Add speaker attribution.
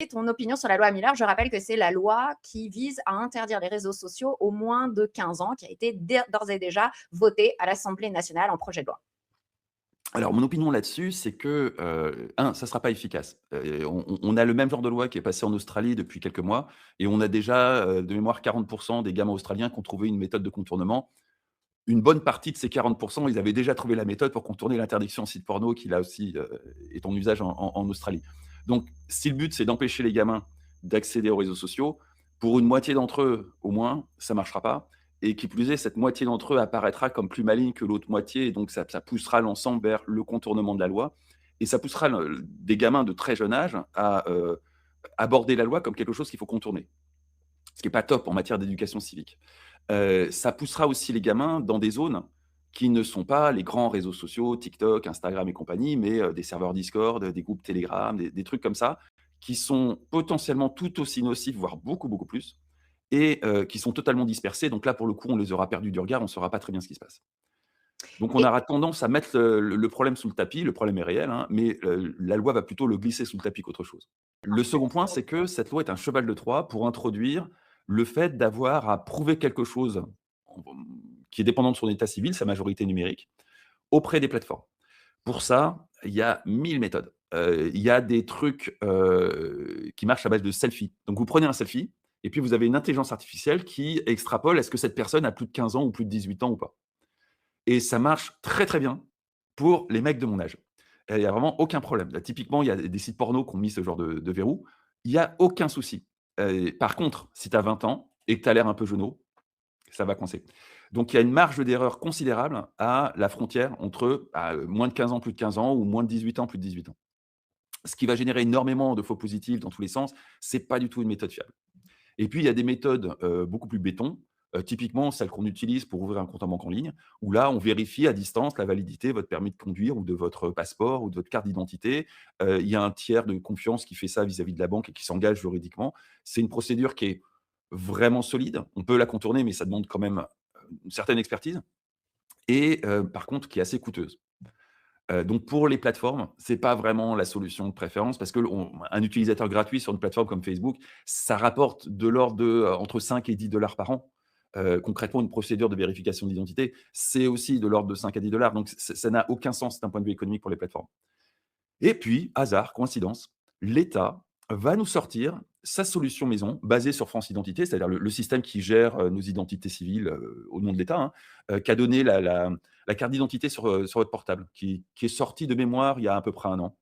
Speaker 1: ton opinion sur la loi Miller. Je rappelle que c'est la loi qui vise à interdire les réseaux sociaux aux moins de 15 ans, qui a été d'ores et déjà votée à l'Assemblée nationale en projet de loi.
Speaker 2: Alors, mon opinion là-dessus, c'est que, 1, ça ne sera pas efficace. On a le même genre de loi qui est passée en Australie depuis quelques mois et on a déjà, de mémoire 40 des gamins australiens qui ont trouvé une méthode de contournement. Une bonne partie de ces 40, ils avaient déjà trouvé la méthode pour contourner l'interdiction site porno qui là aussi, est en usage en Australie. Donc si le but c'est d'empêcher les gamins d'accéder aux réseaux sociaux, pour une moitié d'entre eux au moins, ça ne marchera pas et qui plus est, cette moitié d'entre eux apparaîtra comme plus maligne que l'autre moitié et donc ça poussera l'ensemble vers le contournement de la loi et ça poussera le des gamins de très jeune âge à, aborder la loi comme quelque chose qu'il faut contourner. Ce qui est pas top en matière d'éducation civique. Ça poussera aussi les gamins dans des zones qui ne sont pas les grands réseaux sociaux, TikTok, Instagram et compagnie, mais des serveurs Discord, des groupes Telegram, des trucs comme ça, qui sont potentiellement tout aussi nocifs, voire beaucoup, beaucoup plus et qui sont totalement dispersés. Donc là, pour le coup, on les aura perdus du regard, on ne saura pas très bien ce qui se passe. Donc on
Speaker 1: Et
Speaker 2: aura tendance à mettre le problème sous le tapis. Le problème est réel, hein, mais la loi va plutôt le glisser sous le tapis qu'autre chose. Le second point, c'est que cette loi est un cheval de Troie pour introduire le fait d'avoir à prouver quelque chose en qui est dépendant de son état civil, sa majorité numérique, auprès des plateformes. Pour ça, il y a 1000 méthodes. Il y a des trucs, qui marchent à base de selfie. Donc vous prenez un selfie et puis vous avez une intelligence artificielle qui extrapole est-ce que cette personne a plus de 15 ans ou plus de 18 ans ou pas? Et ça marche très, très bien pour les mecs de mon âge. Il y a vraiment aucun problème. Là, typiquement, il y a des sites porno qui ont mis ce genre de verrou. Il y a aucun souci. Par contre, si tu as 20 ans et que tu as l'air un peu jeuneau, ça va coincer. Donc il y a une marge d'erreur considérable à la frontière entre, moins de 15 ans, plus de 15 ans ou moins de 18 ans, plus de 18 ans. Ce qui va générer énormément de faux positifs dans tous les sens, c'est pas du tout une méthode fiable. Et puis, il y a des méthodes, beaucoup plus béton, typiquement celles qu'on utilise pour ouvrir un compte en banque en ligne, où là, on vérifie à distance la validité de votre permis de conduire ou de votre passeport ou de votre carte d'identité. Il y a un tiers de confiance qui fait ça vis-à-vis de la banque et qui s'engage juridiquement. C'est une procédure qui est vraiment solide. On peut la contourner, mais ça demande quand même, une certaine expertise et par contre qui est assez coûteuse. Donc pour les plateformes, c'est pas vraiment la solution de préférence parce que un utilisateur gratuit sur une plateforme comme Facebook, ça rapporte de l'ordre de, entre 5 et 10 par an. Concrètement, une procédure de vérification d'identité, c'est aussi de l'ordre de 5 à 10 donc ça n'a aucun sens d'un point de vue économique pour les plateformes. Et puis, hasard, coïncidence, l'État va nous sortir sa solution maison basée sur France Identité, c'est-à-dire le système qui gère, nos identités civiles, au nom de l'État, hein, qui a donné la carte d'identité sur votre portable, qui est sorti de mémoire il y a à peu près 1 an.